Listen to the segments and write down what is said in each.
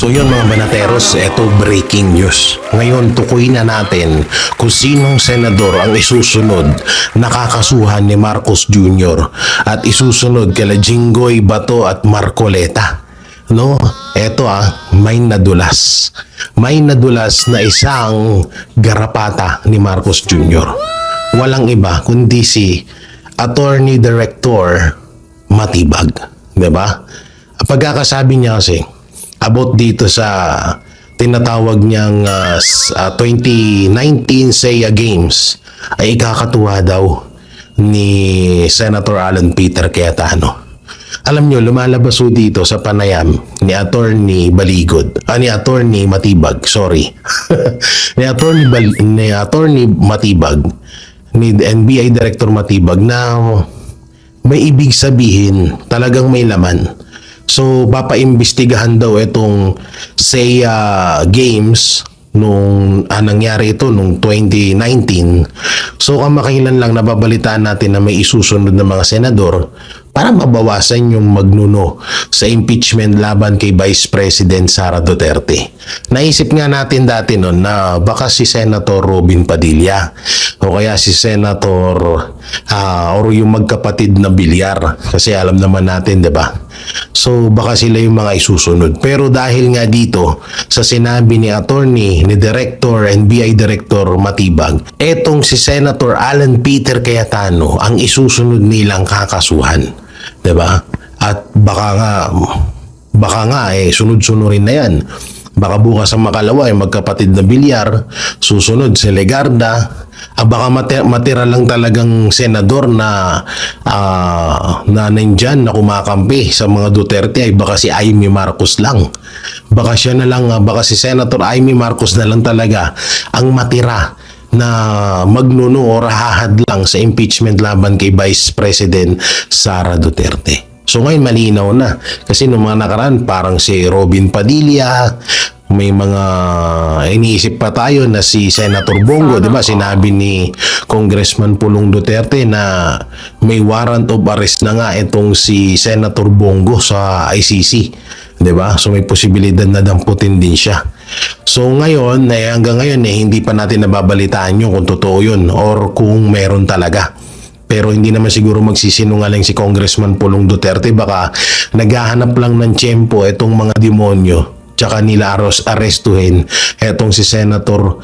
So yun mga banateros, eto breaking news. Ngayon tukuyin na natin kung sinong senador ang isusunod na kakasuhan ni Marcos Jr. at isusunod kila Jinggoy Bato at Marcoleta. No, eto may nadulas. May nadulas na isang garapata ni Marcos Jr. Walang iba kundi si Attorney Director Matibag. Diba? Pagkakasabi niya kasi about dito sa tinatawag niyang 2019 SEA Games ay ikakatuwa daw ni Senator Alan Peter Cayetano. Alam nyo, lumalabas ho dito sa panayam ni Attorney Baligod, ni Attorney Matibag, sorry. ni Attorney Matibag, ni NBI Director Matibag na may ibig sabihin, talagang may laman. So, papaimbestigahan daw itong SEA Games nung nangyari ito nung 2019. So, kamakailan lang nababalitaan natin na may isusunod na mga senador para mabawasan yung magnuno sa impeachment laban kay Vice President Sara Duterte. Naisip nga natin dati noon na baka si Senator Robin Padilla o kaya si Senator or yung magkapatid na Bilyar, kasi alam naman natin, 'di ba? So baka sila yung mga isusunod. Pero dahil nga dito sa sinabi ni Attorney, ni Director, NBI Director Matibag, etong si Senator Alan Peter Cayetano ang isusunod nilang kakasuhan. 'Di ba? At baka nga sunod-sunurin na 'yan. Baka bukas sa Makalawa ay magkapatid na Bilyar, susunod si Legarda. Baka matira lang talagang senador na nandyan na kumakampi sa mga Duterte ay baka si Amy Marcos lang. Baka siya na lang, baka si Senator Amy Marcos na lang talaga ang matira na magnuno o rahahad lang sa impeachment laban kay Vice President Sara Duterte. So ngayon malinaw na kasi nung mga nakaraan parang si Robin Padilla, may mga iniisip pa tayo na si Senator Bongo, 'di ba? Sinabi ni Congressman Pulong Duterte na may warrant of arrest na nga itong si Senator Bongo sa ICC, 'di ba? So may posibilidad na damputin din siya. So ngayon, hanggang ngayon hindi pa natin nababalitaan yung kung totoo yun or kung meron talaga. Pero hindi naman siguro magsisinungaling si Congressman Pulong Duterte, baka naghahanap lang ng tiyempo itong mga demonyo tsaka nila arestuhin etong si Senator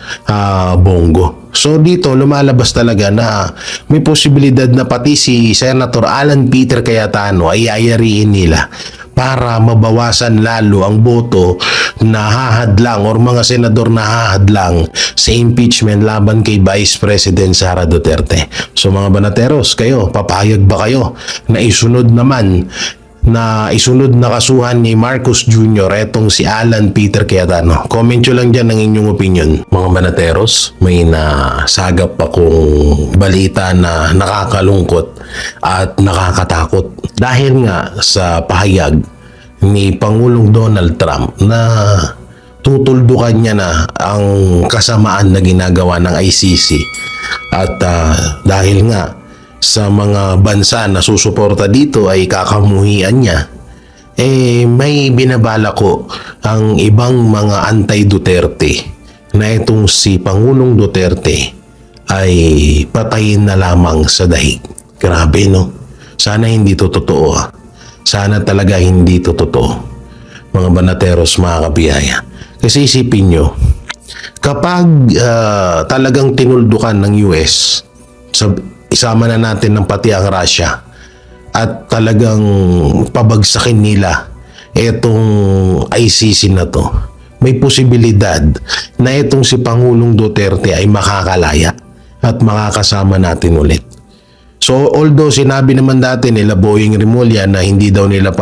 Bongo. So dito lumalabas talaga na may posibilidad na pati si Senator Alan Peter Cayetano ay ayariin nila para mabawasan lalo ang boto na hahadlang or mga senador na hahadlang sa impeachment laban kay Vice President Sara Duterte. So mga banateros, kayo, papayag ba kayo na isunod na kasuhan ni Marcos Jr. etong si Alan Peter Cayetano? Comment nyo lang dyan ang inyong opinion. Mga banateros, may nasagap akong balita na nakakalungkot at nakakatakot. Dahil nga sa pahayag ni Pangulong Donald Trump na tutuldukan niya na ang kasamaan na ginagawa ng ICC. At dahil nga sa mga bansa na susuporta dito ay kakamuhian niya, may binabala ko ang ibang mga anti-Duterte na itong si Pangulong Duterte ay patayin na lamang sa daig. Grabe, no? Sana hindi to totoo. Sana talaga hindi to totoo. Mga banateros, mga kabiyaya. Kasi isipin nyo, kapag talagang tinuldukan ng US, isama na natin ng pati ang Russia at talagang pabagsakin nila itong ICC na to, may posibilidad na itong si Pangulong Duterte ay makakalaya at makakasama natin ulit. So although sinabi naman dati nila Boying Rimulya na hindi daw nila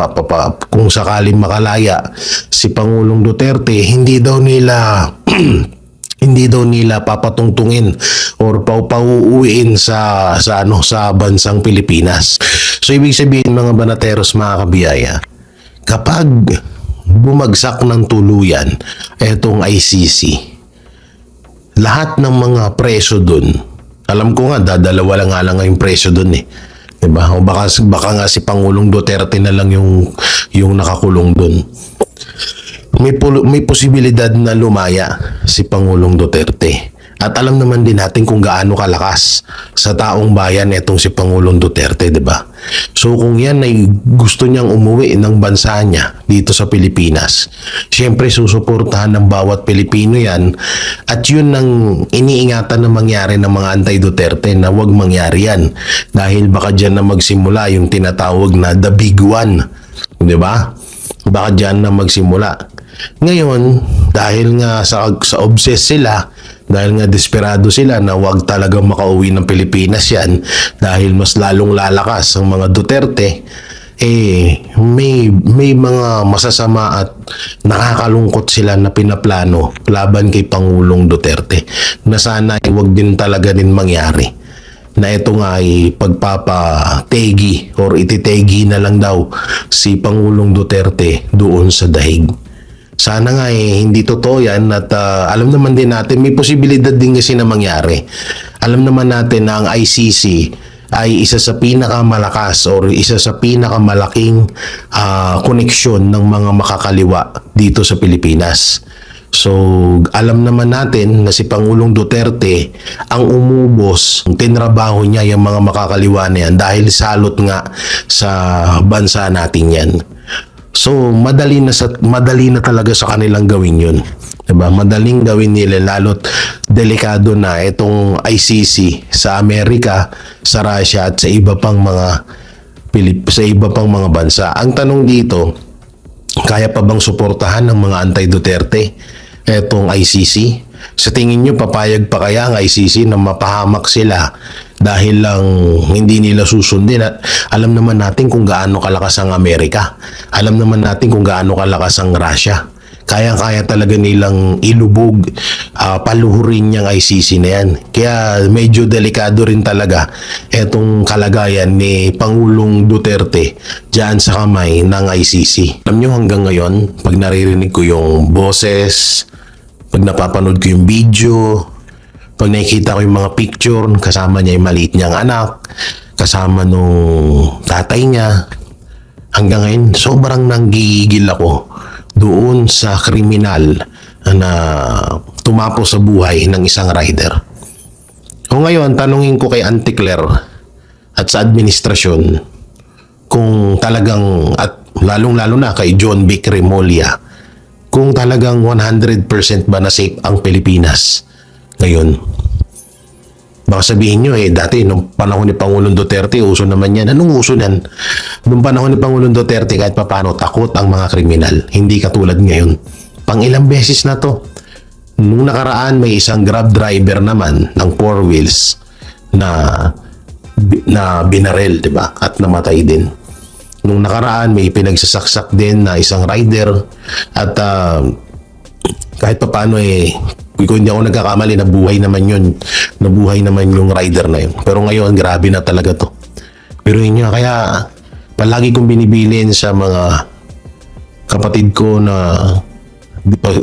kung sakaling makalaya si Pangulong Duterte, hindi daw nila papatungtungin or pauuwiin sa bansang Pilipinas. So ibig sabihin mga banateros, mga kabiyaya, kapag bumagsak ng tuluyan etong ICC, lahat ng mga preso dun, alam ko nga dadalawa lang nga lang yung preso dun diba? O baka nga si Pangulong Duterte na lang yung nakakulong dun. may posibilidad na lumaya si Pangulong Duterte. At alam naman din natin kung gaano kalakas sa taong bayan itong si Pangulong Duterte, di ba? So kung yan ay gusto niyang umuwi ng bansa niya dito sa Pilipinas, syempre susuportahan ng bawat Pilipino yan, at yun ang iniingatan na mangyari ng mga anti-Duterte na wag mangyari yan. Dahil baka dyan na magsimula yung tinatawag na the big one, di ba? Baka dyan na magsimula. Ngayon, dahil nga sa obsess sila, dahil nga desperado sila na wag talagang makauwi ng Pilipinas yan, dahil mas lalong lalakas ang mga Duterte, may mga masasama at nakakalungkot sila na pinaplano laban kay Pangulong Duterte na sana wag din talaga din mangyari. Na ito nga ay pagpapategi or ititegi na lang daw si Pangulong Duterte doon sa dahig. Sana nga hindi totoo yan at alam naman din natin may posibilidad din kasi na mangyari. Alam naman natin na ang ICC ay isa sa pinakamalakas or isa sa pinakamalaking koneksyon ng mga makakaliwa dito sa Pilipinas. So, alam naman natin na si Pangulong Duterte ang umubos, tinrabaho niya yung mga makakaliwa na yan dahil salot nga sa bansa natin yan. So, madali na talaga sa kanilang gawin yun. Diba? Madaling gawin nila, lalo't delikado na itong ICC sa Amerika, sa Russia at sa iba pang mga bansa. Ang tanong dito, kaya pa bang suportahan ng mga anti-Duterte etong ICC? Sa tingin nyo, papayag pa kaya ang ICC na mapahamak sila dahil lang hindi nila susundin? At alam naman natin kung gaano kalakas ang Amerika. Alam naman natin kung gaano kalakas ang Russia. Kaya-kaya talaga nilang ilubog, paluhurin niyang ICC na yan. Kaya medyo delikado rin talaga etong kalagayan ni Pangulong Duterte dyan sa kamay ng ICC. Alam nyo, hanggang ngayon, pag naririnig ko yung boses, pag napapanood ko yung video, pag nakikita ko yung mga picture, kasama niya yung maliit niyang anak, kasama nung tatay niya, hanggang ngayon, sobrang nanggigil ako doon sa kriminal na tumapo sa buhay ng isang rider. O ngayon, tanungin ko kay Auntie Claire at sa administrasyon kung talagang, at lalong-lalo na kay John Vic Remulla, kung talagang 100% ba na safe ang Pilipinas ngayon. Baka sabihin nyo, dati nung panahon ni Pangulong Duterte, uso naman yan. Anong uso yan? Nung panahon ni Pangulong Duterte, kahit papano, takot ang mga kriminal. Hindi katulad ngayon. Pang ilang beses na to. Nung nakaraan, may isang grab driver naman ng 4 wheels na binarel, di ba? At namatay din. Nung nakaraan, may pinagsasaksak din na isang rider. At kahit papano kung hindi ako nagkakamali, nabuhay naman yung rider na yun. Pero ngayon, grabe na talaga to. Pero yun nga, kaya palagi kong binibilin sa mga kapatid ko na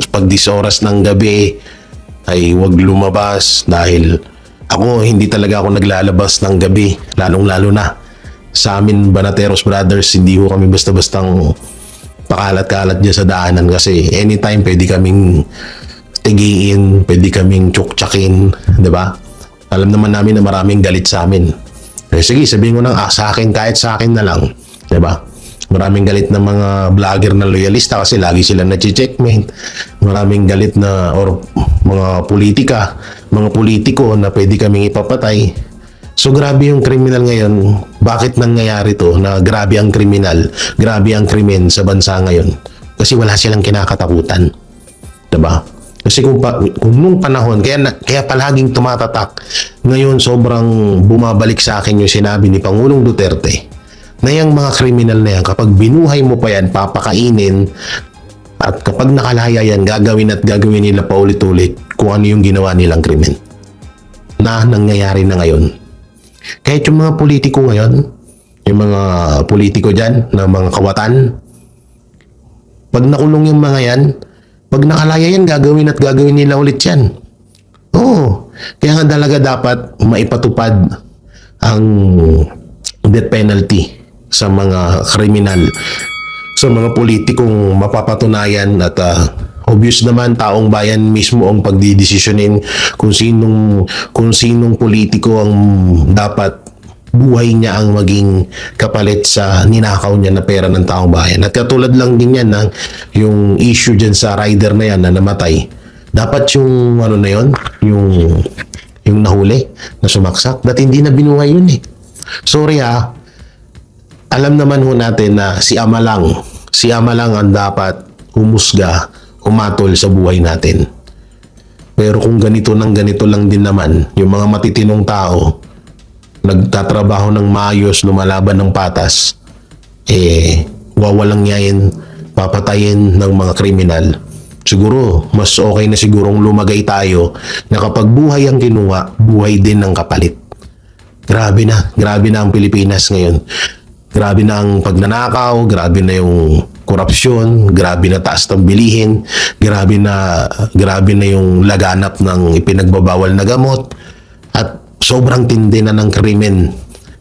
pag 10 oras ng gabi ay huwag lumabas dahil ako, hindi talaga ako naglalabas ng gabi, lalong-lalo na sa amin Banateros Brothers, hindi ko kami basta-bastang pakalat-kalat dyan sa daanan kasi anytime pwede kaming tigiin, pwede kaming tsuktsakin, di ba? Alam naman namin na maraming galit sa amin. Sige, sabihin ko na sa akin, kahit sa akin na lang, di ba? Maraming galit na mga vlogger na loyalista kasi lagi sila na-checkmate. Maraming galit na or mga mga politiko na pwede kaming ipapatay. So grabe yung kriminal ngayon. Bakit nangyayari to na grabe ang kriminal, grabe ang krimen sa bansa ngayon? Kasi wala silang kinakatakutan. Diba? Kasi kung nung panahon, kaya palaging tumatatak, ngayon sobrang bumabalik sa akin yung sinabi ni Pangulong Duterte na yung mga kriminal na yan, kapag binuhay mo pa yan, papakainin, at kapag nakalaya yan, gagawin nila paulit-ulit kung ano yung ginawa nilang krimen. Na nangyayari na ngayon. Kahit yung mga politiko ngayon, yung mga politiko dyan, na mga kawatan, pag nakulong yung mga yan, pag nakalaya yan, gagawin nila ulit yan. Oo. Kaya nga talaga dapat maipatupad ang death penalty sa mga kriminal sa mga politikong mapapatunayan at obvious naman taong bayan mismo ang pagdidesisyonin kung sinong politiko ang dapat buhay niya ang maging kapalit sa ninakaw niya na pera ng taong bayan. At katulad lang din yan ng yung issue dyan sa rider na yan na namatay. Dapat yung ano na yun, yung nahuli na sumaksak, dahil hindi na binuhay yun eh. Sorry alam naman ho natin na si Ama lang ang dapat humusga, humatol sa buhay natin. Pero kung ganito lang din naman, yung mga matitinong tao, nagtatrabaho ng maayos, lumalaban ng patas, wawalang yayin, papatayin ng mga kriminal. Siguro, mas okay na sigurong lumagay tayo na kapag buhay ang kinuha, buhay din ng kapalit. Grabe na ang Pilipinas ngayon. Grabe na ang pagnanakaw, grabe na yung korupsyon, grabe na taas ng bilihin, grabe na yung laganap ng ipinagbabawal na gamot, at sobrang tindi na ng krimen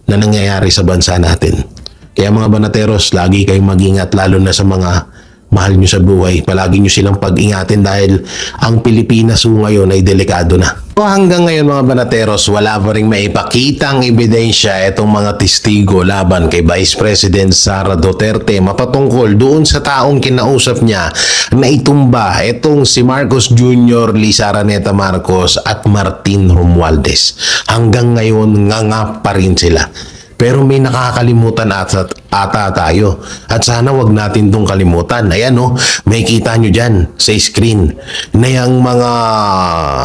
na nangyayari sa bansa natin. Kaya mga banateros, lagi kayong mag-ingat, lalo na sa mga mahal nyo sa buhay. Palagi nyo silang pag-ingatin dahil ang Pilipinas ngayon ay delikado na. So hanggang ngayon mga banateros, wala pa rin maipakitang ebidensya itong mga testigo laban kay Vice President Sara Duterte mapatungkol doon sa taong kinausap niya na itumba itong si Marcos Jr., Lisa Araneta Marcos at Martin Romualdez. Hanggang ngayon nga pa rin sila. Pero may nakakalimutan ata tayo. At sana wag natin itong kalimutan. Ayan may kita nyo dyan sa screen na yung mga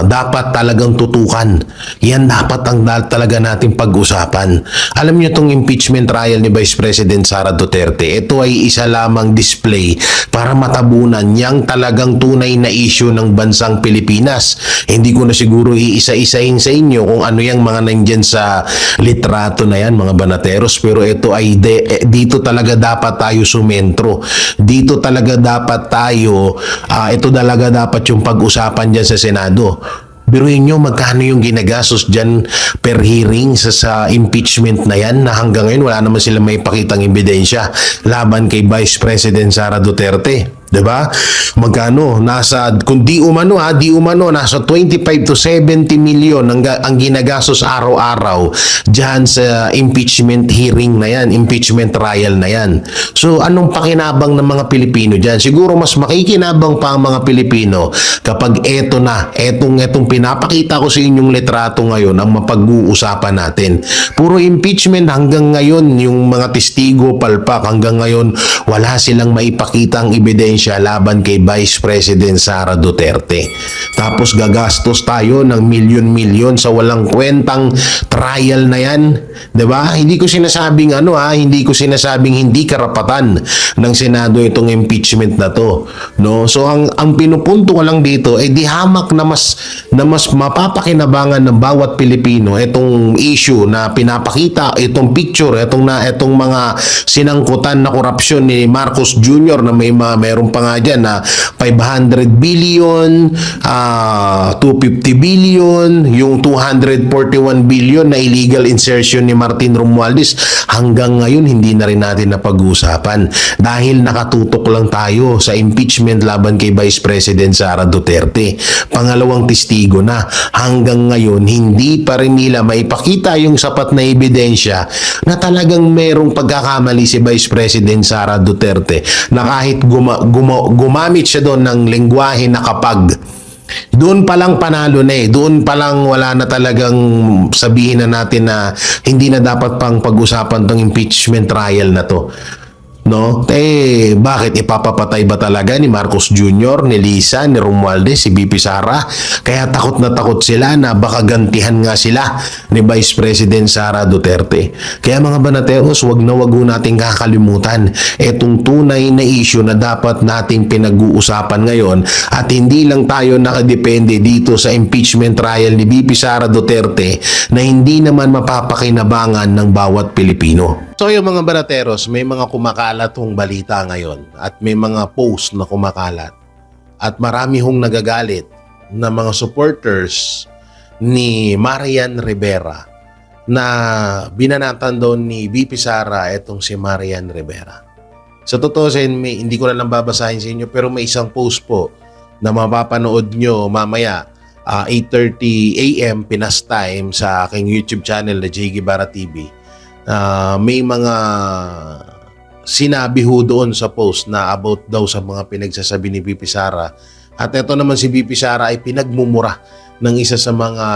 dapat talagang tutukan. Yan dapat ang talaga natin pag-usapan. Alam nyo itong impeachment trial ni Vice President Sara Duterte, ito ay isa lamang display para matabunan yang talagang tunay na issue ng bansang Pilipinas. Hindi ko na siguro iisa-isahin sa inyo kung ano yung mga nandyan sa litrato na yan, mga banateros, pero ito ay dito talaga dapat tayo sumentro. Dito talaga dapat tayo, ito talaga dapat yung pag-usapan dyan sa Senado. Biruin nyo magkano yung ginagastos dyan per hearing sa impeachment na yan, na hanggang ngayon wala naman sila may pakitang ebidensya laban kay Vice President Sara Duterte. Diba? Magkano? Kung di umano, nasa 25 to 70 million ang ginagastos araw-araw dyan sa impeachment hearing na yan, impeachment trial na yan. So, anong pakinabang ng mga Pilipino dyan? Siguro mas makikinabang pa ang mga Pilipino kapag etong pinapakita ko sa inyong litrato ngayon ang mapag-uusapan natin. Puro impeachment hanggang ngayon, yung mga testigo palpak hanggang ngayon, wala silang maipakitang ebidensya laban kay Vice President Sara Duterte. Tapos gagastos tayo ng milyon-milyon sa walang kwentang trial na yan. 'Di ba? Hindi ko sinasabing hindi ko sinasabing hindi karapatan ng Senado itong impeachment na to, no? So ang pinupunto ko lang dito ay di hamak na mas mapapakinabangan ng bawat Pilipino itong issue na pinapakita, itong picture, itong mga sinangkutan na korupsyon ni Marcos Jr. na meron pa nga dyan na 500 billion, 250 billion, yung 241 billion na illegal insertion ni Martin Romualdez. Hanggang ngayon hindi na rin natin napag-usapan dahil nakatutok lang tayo sa impeachment laban kay Vice President Sara Duterte. Pangalawang testigo na. Hanggang ngayon hindi pa rin nila maipakita yung sapat na ebidensya na talagang merong pagkakamali si Vice President Sara Duterte na kahit gumamit siya doon ng lengguwahe na kapag, doon pa lang panalo na doon pa lang wala na talagang sabihin na natin na hindi na dapat pang pag-usapan tong impeachment trial na to. No? Bakit ipapapatay ba talaga ni Marcos Jr., ni Lisa, ni Romualdez, si BP Sara? Kaya takot na takot sila na baka gantihan nga sila ni Vice President Sara Duterte. Kaya mga banateros, wag nating kakalimutan itong tunay na issue na dapat nating pinag-uusapan ngayon, at hindi lang tayo nakadepende dito sa impeachment trial ni BP Sara Duterte na hindi naman mapapakinabangan ng bawat Pilipino. So yung mga banateros, may mga kumakalat hong balita ngayon at may mga post na kumakalat at marami hong nagagalit na mga supporters ni Marian Rivera na binanatan doon ni BP Sara itong si Marian Rivera. Sa totoo hindi ko na lang babasahin sa inyo, pero may isang post po na mapapanood nyo mamaya 8:30 AM Pinas time sa aking YouTube channel na J. Guevara TV. May mga sinabi ho doon sa post na about daw sa mga pinagsasabi ni VP Sara. At ito naman si VP Sara ay pinagmumura ng isa sa mga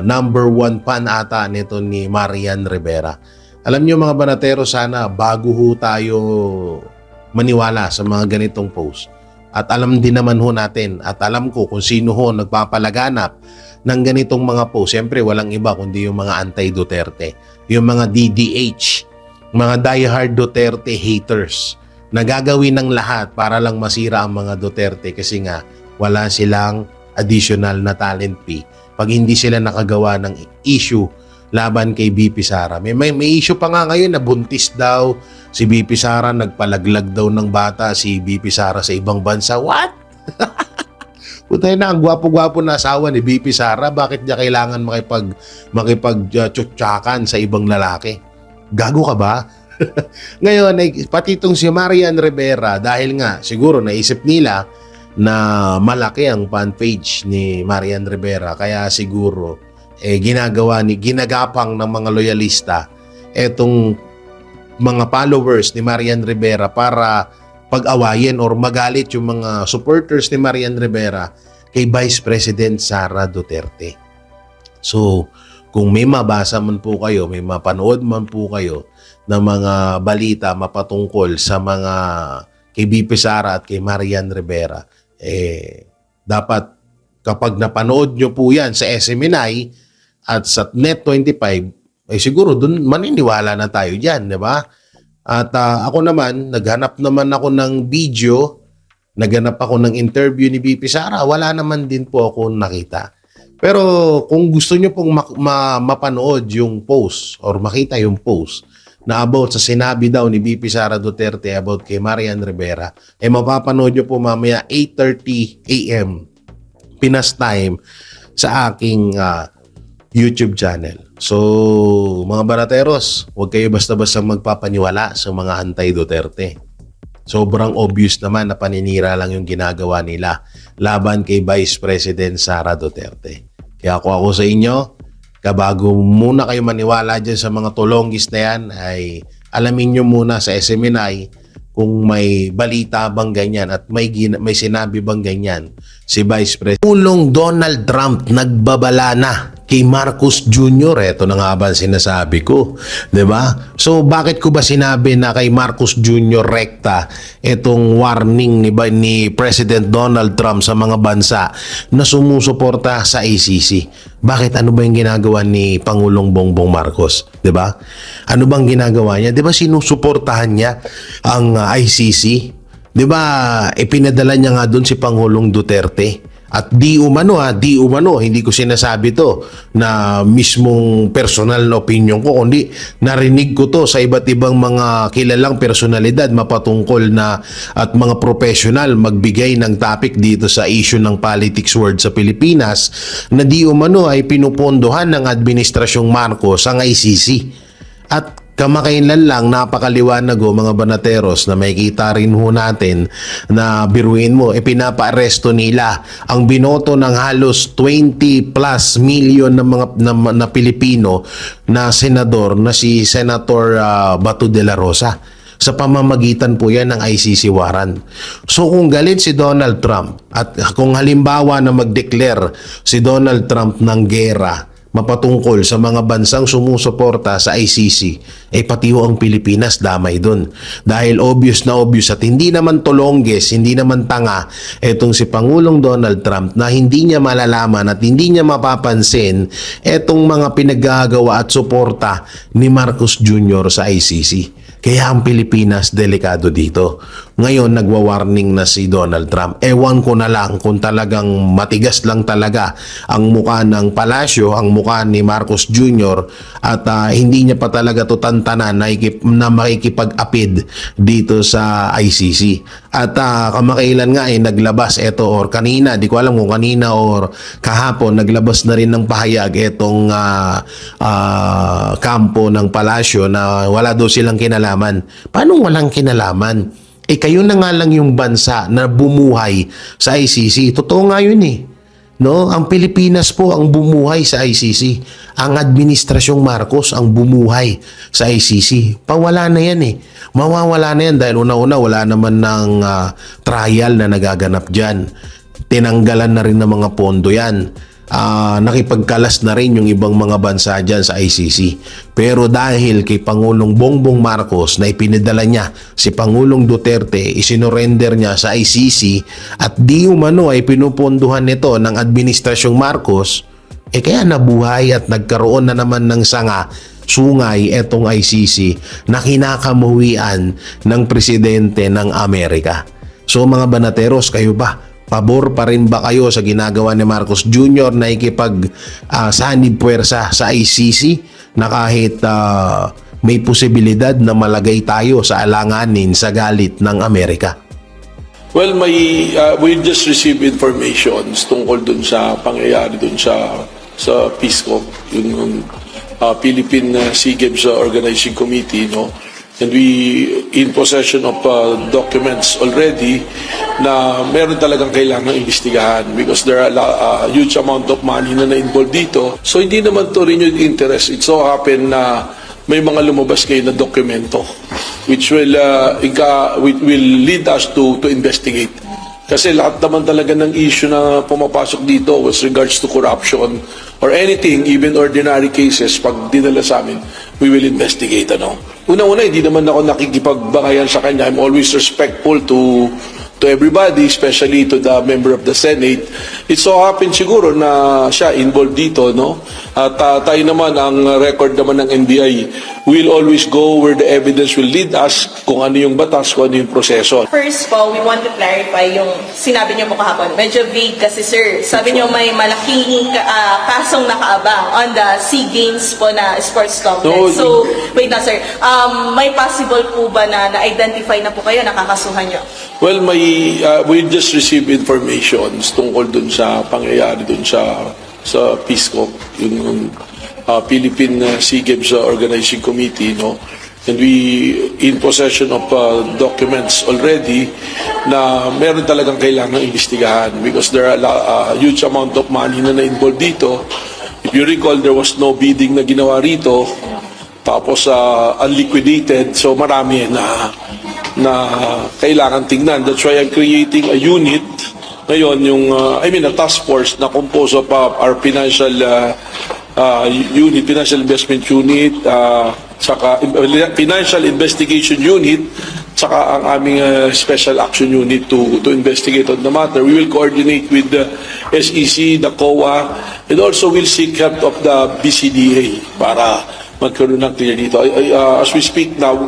number 1 fan ata nito ni Marian Rivera. Alam niyo mga banatero, sana bago ho tayo maniwala sa mga ganitong post. At alam din naman ho natin at alam ko kung sino ho nagpapalaganap ng ganitong mga post. Siyempre walang iba kundi yung mga anti-Duterte. Yung mga DDH, mga diehard Duterte haters na gagawin ng lahat para lang masira ang mga Duterte kasi nga wala silang additional na talent fee pag hindi sila nakagawa ng issue laban kay VP Sara. May issue pa nga ngayon na buntis daw si VP Sara, nagpalaglag daw ng bata si VP Sara sa ibang bansa. What? Putay na, ang gwapo-gwapo na asawa ni VP Sara, bakit niya kailangan makipag-tsuktsakan sa ibang lalaki? Gago ka ba? Ngayon, pati itong si Marian Rivera, dahil nga siguro naisip nila na malaki ang fan page ni Marian Rivera, kaya siguro ginagapang ng mga loyalista etong mga followers ni Marian Rivera para pag-awayin or magalit yung mga supporters ni Marian Rivera kay Vice President Sara Duterte. So, kung may mabasa man po kayo, may mapanood man po kayo ng mga balita mapatungkol sa mga kay VP Sara at kay Marian Rivera, dapat kapag napanood nyo po yan sa SMNI at sa Net25, siguro dun maniniwala na tayo dyan, di ba? At ako naman, naghanap naman ako ng video, naghanap ako ng interview ni VP Sara, wala naman din po ako nakita. Pero kung gusto nyo pong mapanood yung post or makita yung post na about sa sinabi daw ni VP Sara Duterte about kay Marian Rivera, mapapanood nyo po mamaya 8:30 AM Pinas time sa aking YouTube channel. So, mga barateros, huwag kayo basta-basta magpapaniwala sa mga anti-Duterte. Sobrang obvious naman na paninira lang yung ginagawa nila laban kay Vice President Sara Duterte. Kaya ako sa inyo, kabago muna kayo maniwala dyan sa mga tulonggis na yan, ay alamin nyo muna sa SMNI kung may balita bang ganyan at may sinabi bang ganyan si Vice President. Pulong Donald Trump nagbabala na kay Marcos Jr. Ito na nga ba sinasabi ko, 'di ba? So bakit ko ba sinabi na kay Marcos Jr. rekta itong warning ni President Donald Trump sa mga bansa na sumusuporta sa ICC? Bakit, ano ba yung ginagawa ni Pangulong Bongbong Marcos, 'di ba? Ano bang ginagawa niya? 'Di ba sinusuportahan niya ang ICC? 'Di ba ipinadala niya nga doon si Pangulong Duterte? At di umano, hindi ko sinasabi to na mismong personal na opinion ko, kundi narinig ko to sa iba't ibang mga kilalang personalidad mapatungkol na at mga professional magbigay ng topic dito sa issue ng politics world sa Pilipinas na di umano ay pinupondohan ng Administrasyong Marcos ang ICC. At kamakailan lang, napakaliwanag mga banateros na makikita rin ho natin na biruin mo, pinapa-aresto nila ang binoto ng halos 20 plus million na mga na Pilipino na senador na si Senator Bato de la Rosa. Sa pamamagitan po yan ng ICC warrant. So kung galit si Donald Trump at kung halimbawa na mag-declare si Donald Trump ng gera mapatungkol sa mga bansang sumusuporta sa ICC, pati ang Pilipinas damay dun. Dahil obvious na obvious at hindi naman tulongges, hindi naman tanga etong si Pangulong Donald Trump na hindi niya malalaman at hindi niya mapapansin etong mga pinaggagawa at suporta ni Marcos Jr. sa ICC. Kaya ang Pilipinas delikado dito. Ngayon nagwa-warning na si Donald Trump. Ewan ko na lang kung talagang matigas lang talaga ang mukha ng palasyo, ang mukha ni Marcos Jr. at hindi niya pa talaga to tantanan na makikipag-apid dito sa ICC. At kamakailan nga naglabas ito or kanina, di ko alam kung kanina or kahapon, naglabas na rin ng pahayag itong kampo ng palasyo na wala daw silang kinalaman kinalaman. Paano walang kinalaman? Kayo na nga lang yung bansa na bumuhay sa ICC. Totoo nga yun eh. No, ang Pilipinas po ang bumuhay sa ICC. Ang Administrasyong Marcos ang bumuhay sa ICC. Pawala na yan eh. Mawawala na yan dahil una-una wala naman ng trial na nagaganap dyan. Tinanggalan na rin ng mga pondo yan. Nakipagkalas na rin yung ibang mga bansa dyan sa ICC. Pero dahil kay Pangulong Bongbong Marcos na ipinadala niya si Pangulong Duterte, isinorender niya sa ICC at di umano ay pinuponduhan nito ng Administrasyong Marcos, kaya nabuhay at nagkaroon na naman ng sungay etong ICC na kinakamuhian ng Presidente ng Amerika. So mga banateros, kayo ba? Pabor pa rin ba kayo sa ginagawa ni Marcos Jr. na sanib puwersa sa ICC na kahit may posibilidad na malagay tayo sa alanganin sa galit ng Amerika? Well, we just received informations tungkol dun sa pangyayari dun sa PSCOC, yung Philippine Sea Games Organizing Committee, no? And we in possession of documents already na meron talagang kailangan imbestigahan because there are a huge amount of money na na-involved dito. So hindi naman to renewed interest. It so happen na may mga lumabas kayo na dokumento which will lead us to investigate. Kasi lahat naman talaga ng issue na pumapasok dito with regards to corruption or anything, even ordinary cases, pag dinala sa amin, we will investigate. Una-una, hindi naman ako nakikipagbakayan sa kanya. I'm always respectful to everybody, especially to the member of the Senate. It so happens siguro na siya involved dito, no? At tayo naman, ang record naman ng NBI, we'll always go where the evidence will lead us, kung ano yung batas, kung ano yung proseso. First po, we want to clarify yung sinabi niyo po kahapon. Medyo vague kasi sir. Sabi niyo may malaking kasong nakaabang on the SEA Games po na sports complex. No, so, wait na sir. May possible po ba na na-identify na po kayo, nakakasuhan niyo? Well, we just received informations tungkol dun sa pangyayari dun sa PSCOC, yung Philippine Sea Games Organizing Committee, no? And we in possession of documents already na meron talagang kailangan imbestigahan because there are a huge amount of money na na-involved dito. If you recall, there was no bidding na ginawa rito, tapos unliquidated, so marami na kailangan tingnan. That's why I'm creating a unit ngayon, a task force na composed of our financial unit, financial investment unit, saka financial investigation unit, saka ang aming special action unit to investigate on the matter. We will coordinate with the SEC, the COA, and also will seek help of the BCDA para magkaroon ng clear dito. As we speak now,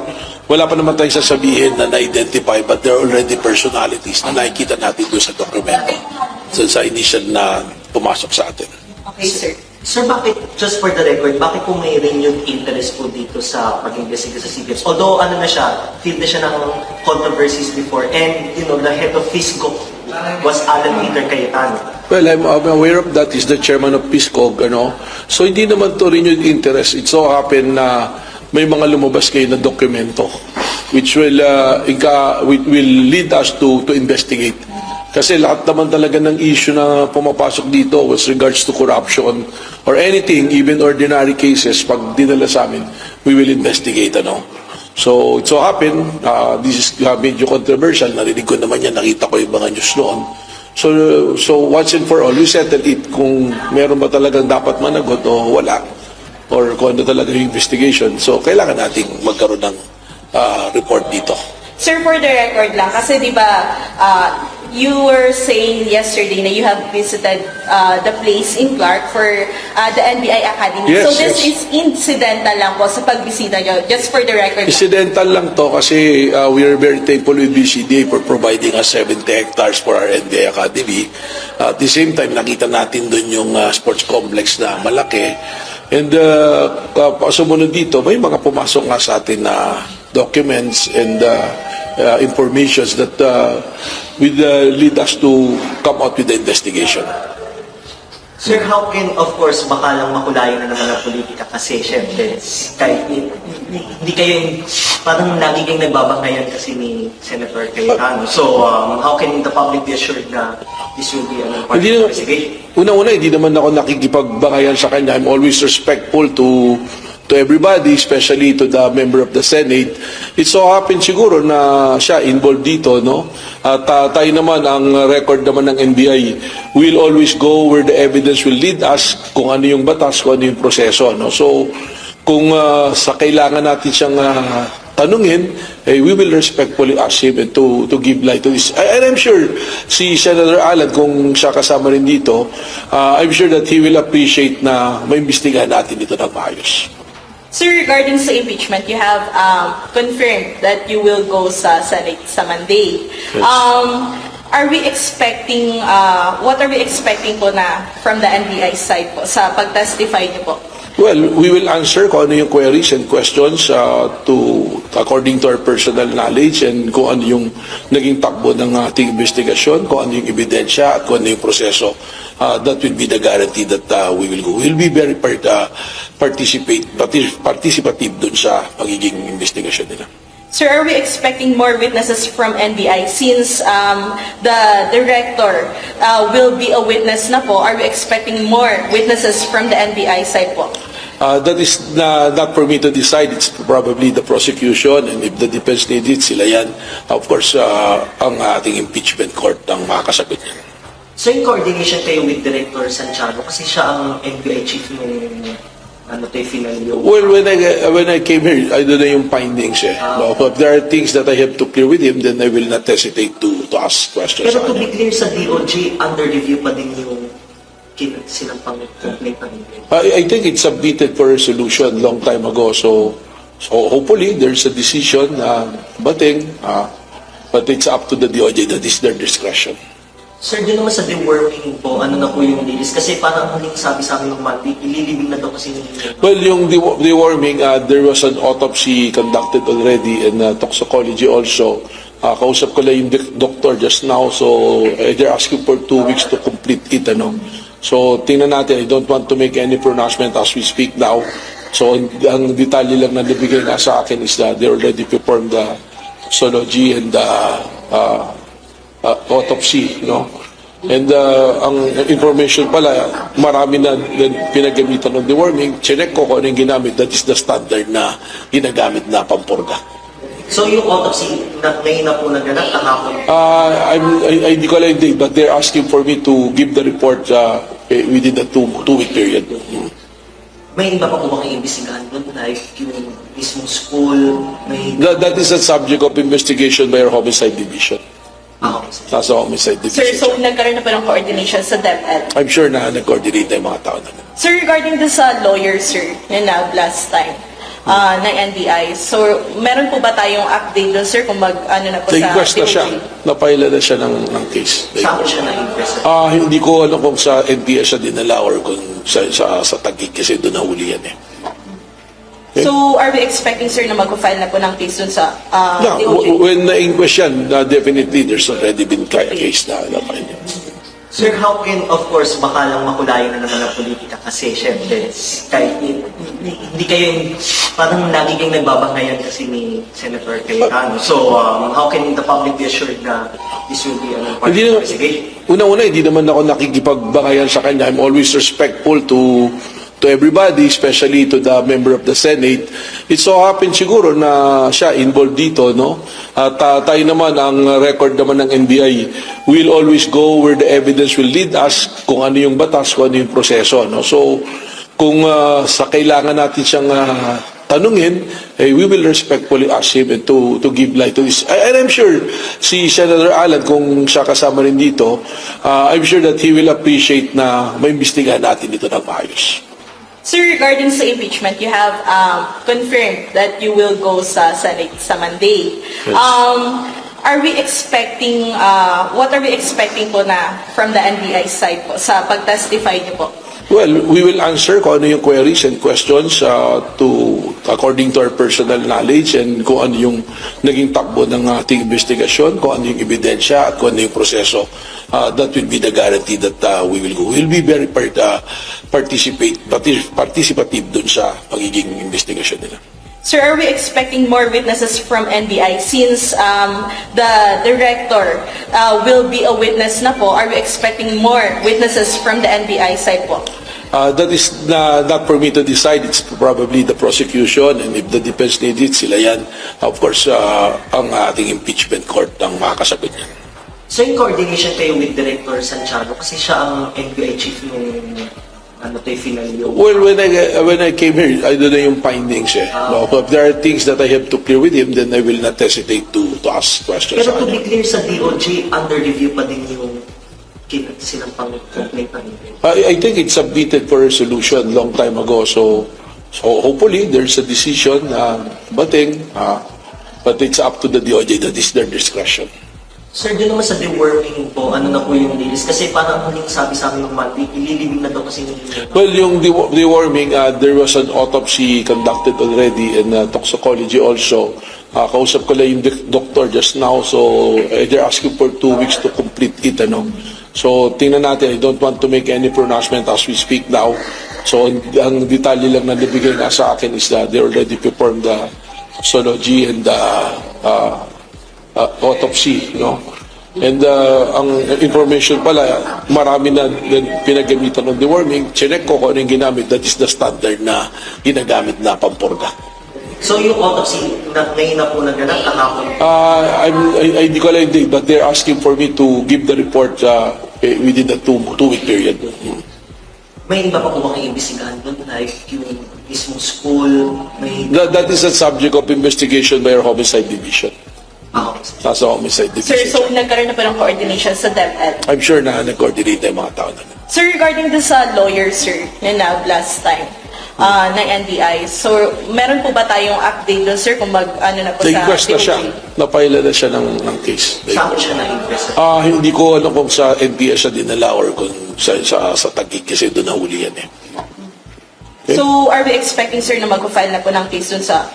wala pa naman tayong sasabihin na na-identify, but there are already personalities na nakikita natin doon sa dokumento sa initial na pumasok sa atin. Okay, sir. Sir, bakit, just for the record, bakit po may renewed interest po dito sa pag-investiga sa SEA Games? Although, field na siya ng controversies before, and, the head of PSCOC was Alan Peter Cayetano. Well, I'm aware of that. He's the chairman of PSCOG, So, hindi naman to renewed interest. It so happen na may mga lumabas kayo na dokumento which will lead us to investigate. Kasi lahat naman talaga ng issue na pumapasok dito with regards to corruption or anything, even ordinary cases, pag dinala sa amin, we will investigate. So, it so happen, this is medyo controversial. Narinig ko naman yan, nakita ko yung mga news noon. So once and for all, we settle it kung meron ba talagang dapat managot o wala. Or kung ano talaga yung investigation. So, kailangan nating magkaroon ng report dito. Sir, for the record lang, kasi di ba, you were saying yesterday na you have visited the place in Clark for the NBI Academy. Yes, so this yes. is incidental lang po sa pagbisita nyo, just for the record. Incidental lang to kasi we are very thankful with BCDA for providing us 70 hectares for our NBI Academy. At the same time, nakita natin dun yung sports complex na malaki. And sumunod dito, may mga pumasok nga sa atin na documents and informations that will lead us to come out with the investigation. Sir, how can, of course, baka lang makulayan na naman ang politika kasi syempre, kahit hindi kayo, parang lagi kayong nagbabangayan kasi ni Senator Cayetano. So, how can the public be assured na this will be an part of Hindi the na- investigation? Una-una, hindi naman ako nakikipagbangayan sa kanya. I'm always respectful to everybody, especially to the member of the Senate. It so happens siguro na siya involved dito, no? At tayo naman, ang record naman ng NBI, will always go where the evidence will lead us, kung ano yung batas, kung ano yung proseso, no? So, kung sa kailangan natin siyang tanungin, we will respectfully ask him and to give light to this. And I'm sure si Senator Alan, kung siya kasama rin dito, I'm sure that he will appreciate na maimbestigahan natin dito ng maayos. Sir, regarding sa impeachment, you have confirmed that you will go sa Senate sa Monday. Yes. Are we expecting, what are we expecting po na from the NBI side po sa pag-testify niyo po? Well, we will answer kung ano yung queries and questions according to our personal knowledge and kung ano yung naging takbo ng ating investigasyon, kung ano yung ebidensya at kung ano yung proseso. That will be the guarantee that we will go. We'll be very participative dun sa magiging investigasyon nila. Sir, are we expecting more witnesses from NBI since the director will be a witness na po? Are we expecting more witnesses from the NBI side po? That is not for me to decide. It's probably the prosecution, and if the defense needs it, sila yan. Of course, ang ating impeachment court ang makakasagot niyan. So, in coordination kayo with Director Santiago, kasi siya ang NBI chief ng Finalio. Well, when I came here, I don't know yung findings eh. No, but if there are things that I have to clear with him, then I will not hesitate to ask questions. Pero to sa be kanya. clear sa DOJ, under review pa din yung sinampang complaint ng NBI. I think it's submitted for resolution long time ago. So hopefully there's a decision bating, but it's up to the DOJ. That is their discretion. Sir, doon naman sa deworming po, ano na po yung release? Kasi parang huling sabi sa amin ng Monday, ililibing na daw kasi ni Well, yung deworming, there was an autopsy conducted already and toxicology also. Kausap ko lang yung doctor just now, so they're asking for 2 weeks to complete it. So tingnan natin, I don't want to make any pronouncement as we speak now. So ang detalye lang na nabigay nga sa akin is that they already performed the toxicology and the autopsy, And ang information pala, marami na pinagamitan ng deworming. Chinek ko kung ano yung ginamit. That is the standard na ginagamit na pampurga. So yung autopsy, ngayon na po naganap, kahapon. I hindi ko alam yung date, but they're asking for me to give the report within the two-week period. May iba pa po bang iimbestigahan doon? Like yung mismong school, may... That is a subject of investigation by our homicide division. Okay. Nasa homicide Sir, division. so nagkaroon na po ng coordination sa DepEd. I'm sure na nag-coordinate na yung mga tao namin. Sir, regarding this sa lawyer, sir, yun na last time, ng NBI. So, meron po ba tayong update doon, sir, kung ano na po sa Na-inquest na siya. DOJ? Napaila na siya ng case. Saan siya na-invest? Hindi ko alam kung sa NPS siya dinala or kung sa Taguig kasi doon nahuli yan eh. Okay. So, are we expecting, sir, na mag-file na po ng case doon sa Yeah, DOJ? when na-inquest yan, definitely there's already been a case na napaila. Sir, how can, of course, baka lang makulayan na naman ang politika kasi syempre, kahit hindi kayo, parang lagi kayong nagbabangayan kasi ni Senator Cayetano. So, how can the public be assured na this will be an part of the investigation? Una-una, hindi naman ako nakikipagbangayan sa kanya. I'm always respectful to everybody, especially to the member of the Senate. It so happens siguro na siya involved dito, no? At tayo naman, ang record naman ng NBI, will always go where the evidence will lead us, kung ano yung batas, kung ano yung proseso, no? So, kung sa kailangan natin siyang tanungin, we will respectfully ask him and to give light to this. And I'm sure si Senator Alan, kung siya kasama rin dito, I'm sure that he will appreciate na maimbestigahan natin dito ng maayos. Sir, regarding sa impeachment, you have confirmed that you will go sa Senate sa Monday. Yes. Are we expecting, what are we expecting po na from the NBI side po sa pag-testify niyo po? Well, we will answer kung ano yung queries and questions according to our personal knowledge and kung ano yung naging takbo ng ating investigasyon, kung ano yung ebidensya at kung ano yung proseso. That will be the guarantee that we will go. We will be very participative dun sa pagiging investigasyon nila. Sir, are we expecting more witnesses from NBI since the director will be a witness na po? Are we expecting more witnesses from the NBI side po? That is not for me to decide. It's probably the prosecution, and if the defense needs it, sila yan. Of course, ang ating impeachment court ang makakasagot niyan. So in coordination kayo with Director Santiago kasi siya ang NBI chief nung final yung... Well, when I came here, I don't know yung findings eh. No, if there are things that I have to clear with him, then I will not hesitate to ask questions. Pero to sa be kanya. clear sa DOJ, under review pa din yung sinampang complaint na nila. I think it's submitted for resolution long time ago. So hopefully there's a decision but it's up to the DOJ. That is their discretion. Sir, doon naman sa deworming po, ano na po yung latest? Kasi parang huling sabi sa amin ng Monday, ililibing na daw kasi yung... Well, yung deworming, there was an autopsy conducted already and toxicology also. Kausap ko lang yung doctor just now, so they're asking for 2 weeks to complete it. So tingnan natin, I don't want to make any pronouncement as we speak now. So ang detalye lang na nabigay nga sa akin is that they already performed the toxicology and the autopsy, And ang information pala, marami na pinagamitan ng deworming. Chinek ko kung ano yung ginamit. That is the standard na ginagamit na pampurga. So yung autopsy, ngayon na po naganap, kahapon? I hindi ko alam yung date, but they're asking for me to give the report within the two-week period. May iba pa po bang iimbestigahan doon? Like yung mismong school? That is a subject of investigation by our homicide division. Nasa homicide Sir, division. so nagkaroon na po ng coordination sa DepEd. I'm sure na nag-coordinate yung mga tao namin. Sir, regarding this lawyer, sir, na last time ng NBI, so meron po ba tayong update doon, sir, kung ano na po sa Na-inquest na siya. DOJ? Napaila na siya ng case. Saan siya na-invest? Hindi ko alam kung sa NPS siya dinala or kung sa Taguig kasi doon nahuli yan eh. Okay. So, are we expecting, sir, na mag-file na po ng case dun sa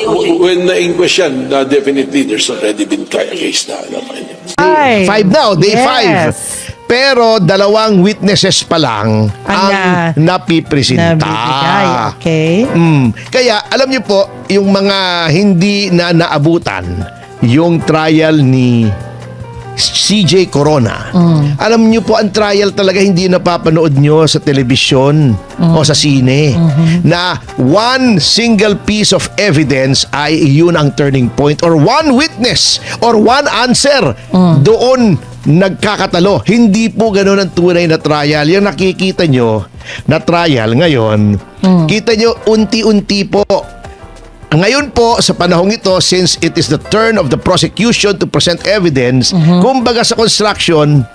DOJ? When na-inquest yan, definitely there's already been a case na napaila. Ay, 5 now, day yes. 5. Pero 2 witnesses pa lang ang napipresenta. Nabibigay, okay. Kaya alam niyo po, yung mga hindi na naabutan yung trial ni CJ Corona. Alam niyo po, ang trial talaga hindi napapanood nyo sa telebisyon o sa sine. Na one single piece of evidence ay yun ang turning point or one witness or one answer doon nagkakatalo. Hindi po ganoon ang tunay na trial. Yung nakikita nyo na trial ngayon, kita nyo unti-unti po. Ngayon po, sa panahong ito, since it is the turn of the prosecution to present evidence, kumbaga sa construction,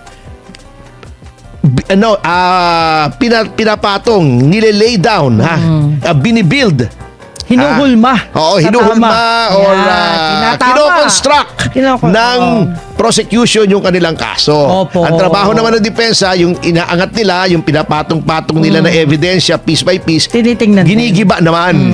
pinapatong, nilelay down, binibuild. Hinuhulma. Oo, Sa hinuhulma tama. or Yan, tinatama. kinoconstruct ng prosecution yung kanilang kaso. Opo. Ang trabaho naman ng depensa, yung inaangat nila, yung pinapatong-patong nila na ebidensya piece by piece, Tinitingnan din. ginigiba naman.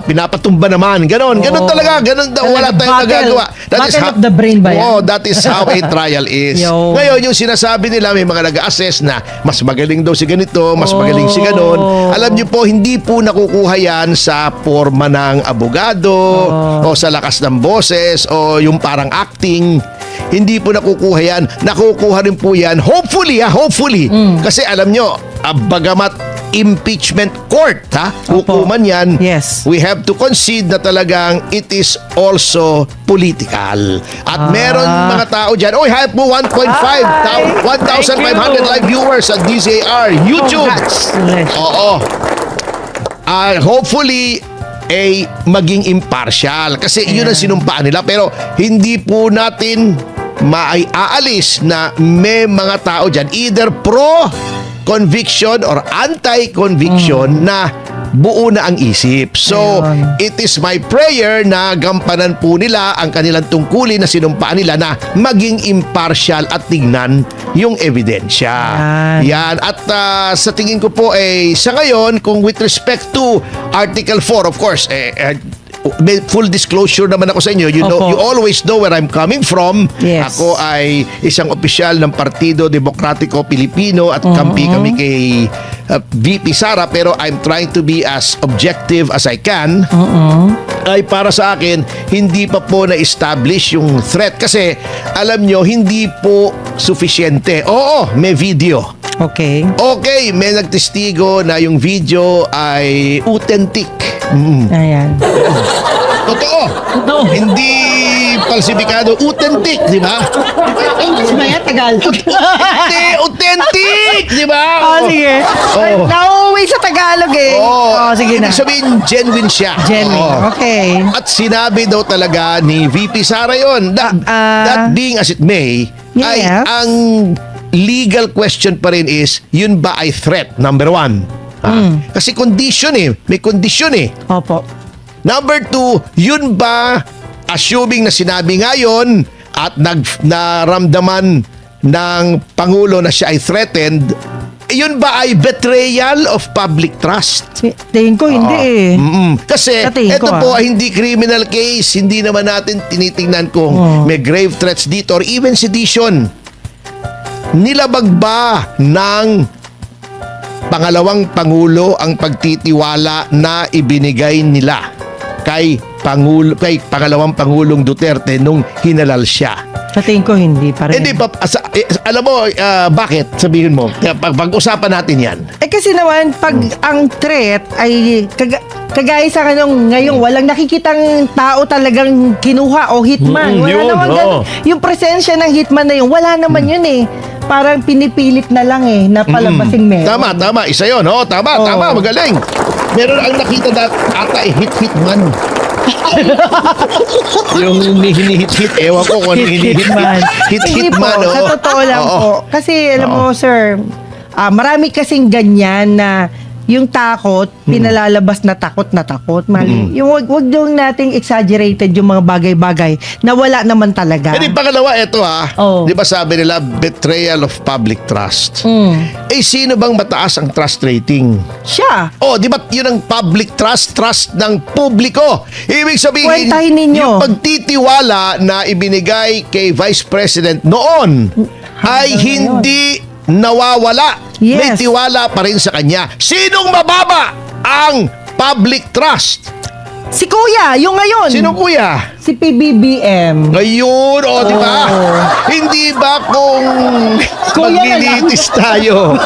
Pinapatumba naman. Ganon talaga. Ganon daw. Wala tayong Battle. nagagawa. Battle of the brain ba yan? Oh, that is how a trial is. Yo. Ngayon, yung sinasabi nila, may mga nag-assess na mas magaling daw si ganito, mas magaling si ganon. Alam niyo po, hindi po nakukuha yan sa forma ng abogado o sa lakas ng boses o yung parang acting. Hindi po nakukuha yan. Nakukuha rin po yan. Hopefully. Kasi alam nyo, bagamat impeachment court, hukuman yan. Yes. We have to concede na talagang it is also political. At meron mga tao dyan. Oy, hype mo 1,500 live viewers sa DZAR YouTube. Congratulations. Oo. Hopefully, maging impartial. Kasi yun ang sinumpaan nila. Pero hindi po natin maaalis na may mga tao dyan either pro-conviction or anti-conviction na buo na ang isip. So, Ayun. it is my prayer na gampanan po nila ang kanilang tungkulin na sinumpaan nila na maging impartial at tignan yung ebidensya. Yan. At sa tingin ko po, sa ngayon, kung with respect to Article 4, of course, may full disclosure naman ako sa inyo. Opo. You always know where I'm coming from. Yes. Ako ay isang opisyal ng Partido Demokratiko Pilipino at kampi kami kay VP Sara, pero I'm trying to be as objective as I can. Ay para sa akin, hindi pa po na-establish yung threat kasi alam nyo, hindi po sufficiente. Oo, may video. Okay. Okay, may nagtestigo na yung video ay authentic. Ayan. Totoo. Hindi falsifikado, authentic, di ba? English ba yan? Tagalog? Hindi, authentic, di ba? Sige. Oo. Nauuwi sa Tagalog eh. Sige na. Ibig sabihin, genuine siya. Genuine. Oo. Okay. At sinabi daw talaga ni VP Sara yun. That being as it may, ay Yes. ang legal question pa rin is, yun ba ay threat? Number one. Kasi condition may condition Opo. Number two, yun ba, assuming na sinabi ngayon at naramdaman ng Pangulo na siya ay threatened, yun ba ay betrayal of public trust? Tingin ko hindi Kasi Sa tingin ito ko, po ay hindi criminal case, hindi naman natin tinitingnan kung may grave threats dito or even sedition. Nilabag ba ng pangalawang Pangulo ang pagtitiwala na ibinigay nila kay pangalawang Pangulong Duterte nung hinalal siya? Sa tingin ko hindi pa rin. Hindi pa, alam mo, bakit? Sabihin mo. Kaya pag-usapan natin yan. Kasi naman, pag ang threat ay kagaya sa kanong ngayon, walang nakikitang tao talagang kinuha o hitman. Wala yun, naman ganun. Yung presensya ng hitman na yun, wala naman yun eh. Parang pinipilit na lang na palabasing meron. Tama. Isa yun. Tama. Magaling. Meron ang nakita ata hit-hitman. Yung hinihit-hit. Ewan ko kung ano hinihit-hitman. Hindi po, Hit-hitman. sa totoo lang po. Kasi alam mo sir, marami kasing ganyan na yung takot, pinalalabas na takot. Mali. Yung wag yung nating exaggerated yung mga bagay-bagay na wala naman talaga. Hindi, pangalawa, ito Oh. Di ba sabi nila, betrayal of public trust. Sino bang mataas ang trust rating? Siya. Di ba yun ang public trust ng publiko? Ibig sabihin, Kwentahin ninyo. yung pagtitiwala na ibinigay kay Vice President noon ay hindi nawawala. Yes. May tiwala pa rin sa kanya. Sinong mababa ang public trust? Si Kuya, yung ngayon. Sino kuya? Si PBBM. Ngayon, di ba? Hindi ba kung Kuya na lang. maglilitis tayo?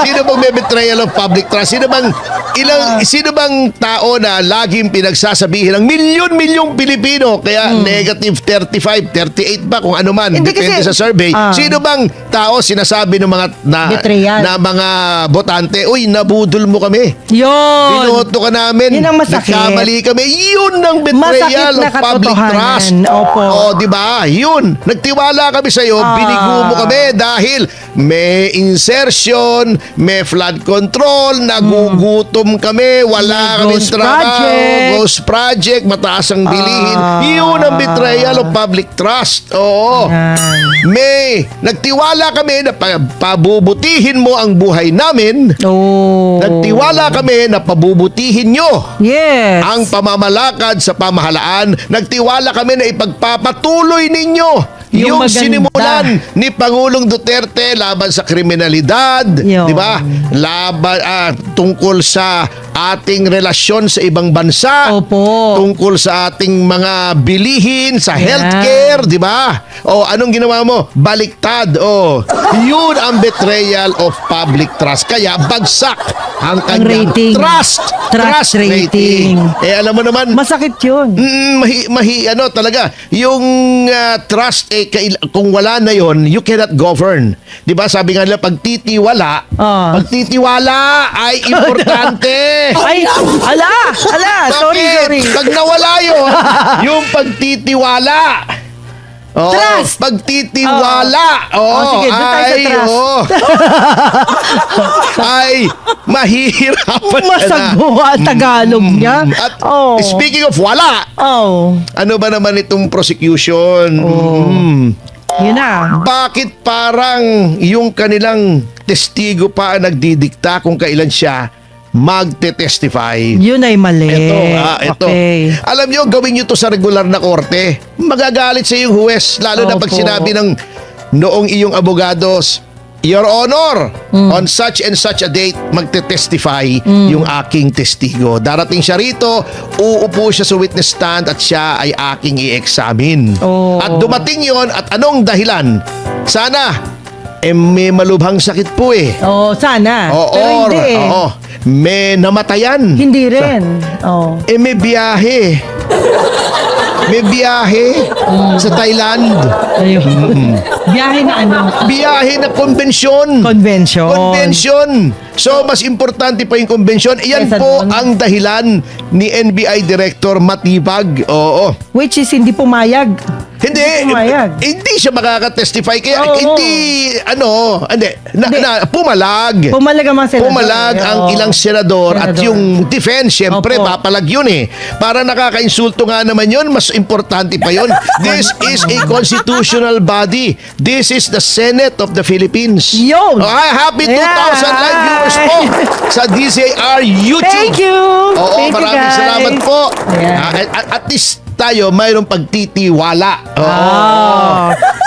Sino bang may betrayal of public trust? Sino bang tao na laging pinagsasabihin ng milyon-milyong Pilipino, kaya negative 35, 38 ba, kung ano man, Hindi depende kasi- sa survey. Sino bang tao sinasabi ng mga Betrayal. na mga botante, uy, nabudol mo kami. Yun. Binoto ka namin. Yun ang masakit. Nagkamali kami. Yun ang betrayal Masakit na of public katotohanan. trust. Opo. Di ba? Yun. Nagtiwala kami sa iyo, binigo mo kami dahil may insertion, may flood control, nagugutom kami, wala May kaming ghost trabaho, project. ghost project, mataas ang bilihin. Yun ang betrayal of public trust. Oo. Yan. May nagtiwala kami na pabubutihin mo ang buhay namin. Nagtiwala kami na pabubutihin nyo Yes. ang pamamalakad sa pamahalaan. Nagtiwala kami na ipagpapatuloy ninyo Yung yung maganda. sinimulan ni Pangulong Duterte laban sa kriminalidad, Yun. di ba? Laban tungkol sa ating relasyon sa ibang bansa, Opo. tungkol sa ating mga bilihin sa Yan. healthcare, di ba? Anong ginawa mo? Baliktad. Yun ang betrayal of public trust. Kaya bagsak ang kanyang rating. trust Rating. alam mo naman, Masakit yun. talaga yung trust kung wala na yon, you cannot govern. 'Di ba? Sabi nga nila pagtitiwala ay importante. Ay, ala, sorry. Pag nawala yun, yung pagtitiwala, Oo, Trust! pagtitiwala. Sige, doon tayo sa trust. Ay, mahihirapan ka na. Masagwa ang Tagalog niya. At Oh. speaking of wala, Oh. ano ba naman itong prosecution? Yun na. Bakit parang yung kanilang testigo pa ang nagdidikta kung kailan siya magte-testify? Yun ay mali. Ito. Okay. Alam nyo, gawin nyo to sa regular na korte. Magagalit sa yung huwes, lalo na pag Opo. sinabi ng noong iyong abogados, Your Honor, on such and such a date, magte-testify yung aking testigo. Darating siya rito, uupo siya sa witness stand at siya ay aking i-examine. Oh. At dumating yon at anong dahilan? Sana, may malubhang sakit po eh. Oh, sana. Pero Or, hindi eh. may namatayan. Hindi rin. Oh. May biyahe. May biyahe sa Thailand. Ayun. Biyahe na ano? Biyahe na konbensyon. Convention. Konbensyon. So, mas importante pa yung konbensyon. Iyan Kaysa po doon. ang dahilan ni NBI Director Matibag. Oo. Which is hindi pumayag. Hindi. Pumayag. Hindi siya makaka-testify. Kaya Oo. hindi, Hindi. pumalag. Pumalag ang mga senador. Pumalag ang Oo. ilang senador at Senador. yung defense, syempre, Opo. papalag yun eh. Para nakaka-insulto nga naman yun, mas importante pa yun. This is a constitutional body. This is the Senate of the Philippines. Yun. Happy 2,000 live viewers po sa DZR YouTube. Thank you. Oo, Thank you, maraming guys. salamat po. Yeah. At least tayo mayroong pagtitiwala.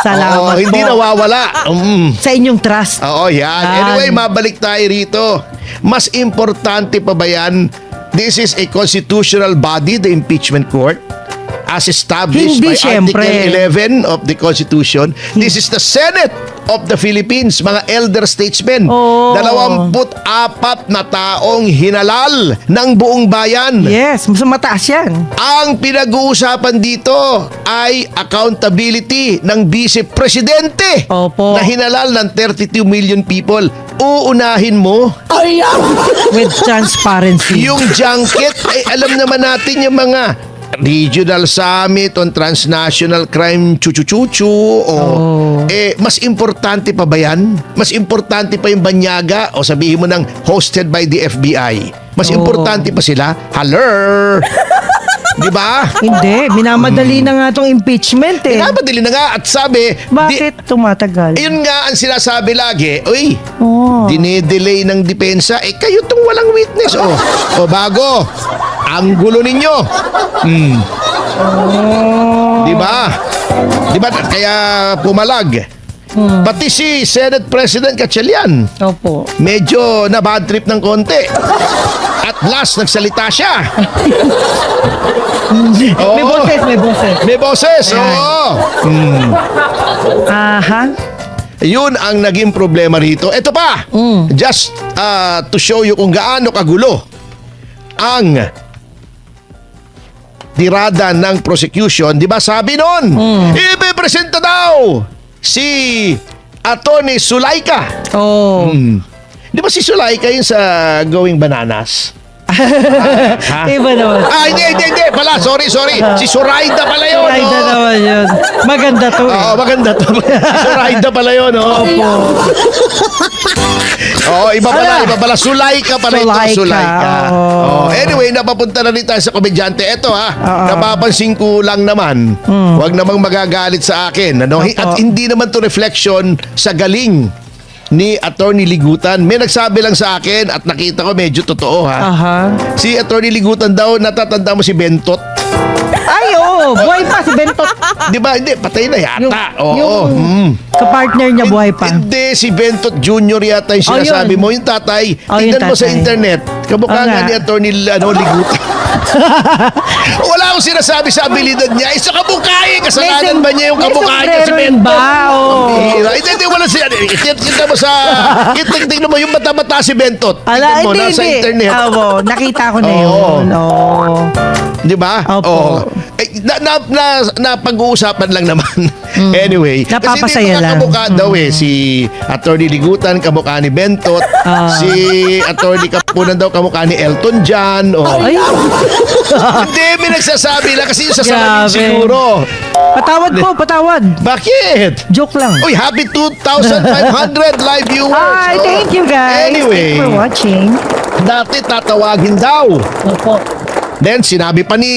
Salamat hindi po. nawawala. Sa inyong trust. Oo, yan. Anyway, mabalik tayo rito. Mas importante pa ba yan? This is a constitutional body, the impeachment court, as established Hindi, by syempre. Article 11 of the Constitution. This is the Senate of the Philippines, mga elder statesmen. Oh. 24 na taong hinalal ng buong bayan. Yes, mas mataas yan. Ang pinag-uusapan dito ay accountability ng Vice Presidente Opo. na hinalal ng 32 million people. Uunahin mo With transparency. yung junket. Alam naman natin yung mga Regional Summit on Transnational Crime Chuchu-Chuchu mas importante pa ba yan? Mas importante pa yung banyaga o sabihin mo ng hosted by the FBI. Mas importante pa sila? Haller! Di ba? Hindi, minamadali na nga tong impeachment eh. Pinapadali na nga at sabi, Bakit tumatagal? ayun nga ang sinasabi lagi, Oh. dinedelay ng depensa, kayo tong walang witness, bago, ang gulo ninyo. Di ba? Di ba? Kaya pumalag. Pati si Senate President Gatchalian, Opo. medyo na bad trip ng konti. At last, nagsalita siya. May boses, may boses. May boses, oo. Aha. Yun ang naging problema rito. Ito pa, just to show you kung gaano kagulo ang tirada ng prosecution. Di ba sabi nun, ipipresenta daw si Atty. Sulaika. Oh. Di ba si Sulaika yun sa Going Bananas? Iba naman. Hindi pala. Sorry. Si Suraida pala yun. Ay, naman yun. Maganda to eh. Oo, maganda to. Si Suraida pala yun. Iba pala. Sulaika pala ito. Sulaika. Anyway, napapunta na rin tayo sa komedyante. Ito napapansin ko lang naman. Huwag namang magagalit sa akin. At hindi naman to reflection sa galing ni Attorney Ligutan. May nagsabi lang sa akin at nakita ko medyo totoo Aha. Si Attorney Ligutan daw, natatanda mo si Bentot. Ay, buhay pa si Bentot. Di ba? Hindi, patay na yata. Kapartner niya buhay pa. Hindi, si Bentot Jr. yata yung sinasabi yun. mo. Yung tatay, Yung tignan mo sa tatay. internet. Kamukha nga nga. ni Attorney Ligutan. Wala akong sinasabi sa abilidad niya. Isa kamukha kasalanan ba niya yung kamukha niya si sombrero Bentot? ba? Hindi, wala siya. Tignan mo sa... Tignan mo yung mata-mata si Bentot. Ala, Tignan mo, hindi. nasa internet. Nakita ko na Oo. yun. Di ba? Opo. Napag-uusapan lang naman. Anyway. Napapasaya lang. Kamukha daw si Attorney Ligutan, kamukha ni Bentot. Si Attorney Kapunan daw, kamukha ni Elton John. Ay, Hindi, may nagsasabi lang kasi yung sa salamin Grabe. siguro. Patawad po, patawad. Bakit? Joke lang. Uy, happy 2,500 live viewers. Hi, Oh. thank you guys. Anyway. Thanks for watching. Dati tatawagin daw. Opo. Then sinabi pa ni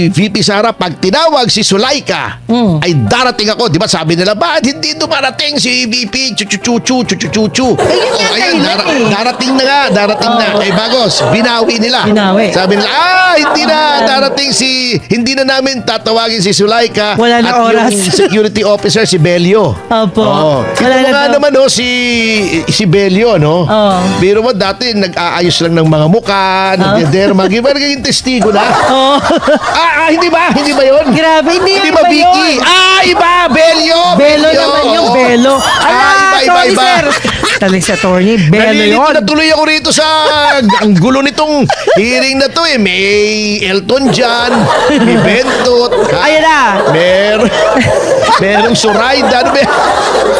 VP Sara, pag tinawag si Sulaika, ay darating ako. Di ba sabi nila, bakit hindi dumarating si VP? Chuchuchuchu. Ayun nga dahilan eh. Darating na nga, darating na. Eh bagos, binawi nila. Binawi. Sabi nila, hindi na darating hindi na namin tatawagin si Sulaika. Wala na at oras. yung security officer si Belio. Opo. Oo. Wala Ito na nga daw. naman si Belio, no? Oo. Biro mo dati nag-aayos lang ng mga mukha, nagdederma, iba naging testigo na. Oh. Hindi ba? Hindi ba yun? Grabe, hindi Hindi yun, ba iba Vicky? yun. Iba! Belio! Belo naman yung Oo. Belo. Sorry, iba. sir. Talig sa attorney, Belo Nalilito yun. na tuloy ako rito sa ang gulo nitong hearing na to eh. May Elton John, may Bentot. Ayan na. Merong Zoraida. Ano ba?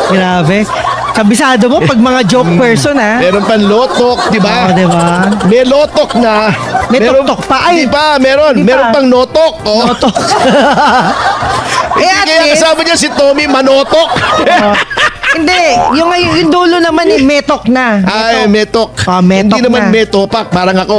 Grabe. Kabisado mo pag mga joke person, ha? Meron pan Lotok, di ba? Oo, diba? May Lotok na. May Tok-Tok pa. Ay. Di ba? Meron. Di pa. Meron pang Notok. Oh. Notok. Hindi at kaya least- kasama niya si Tommy Manotok. Hindi, yung dulo naman eh, metok na. Ay, Metok. Ah, Metok Hindi naman na. Metopak, parang ako.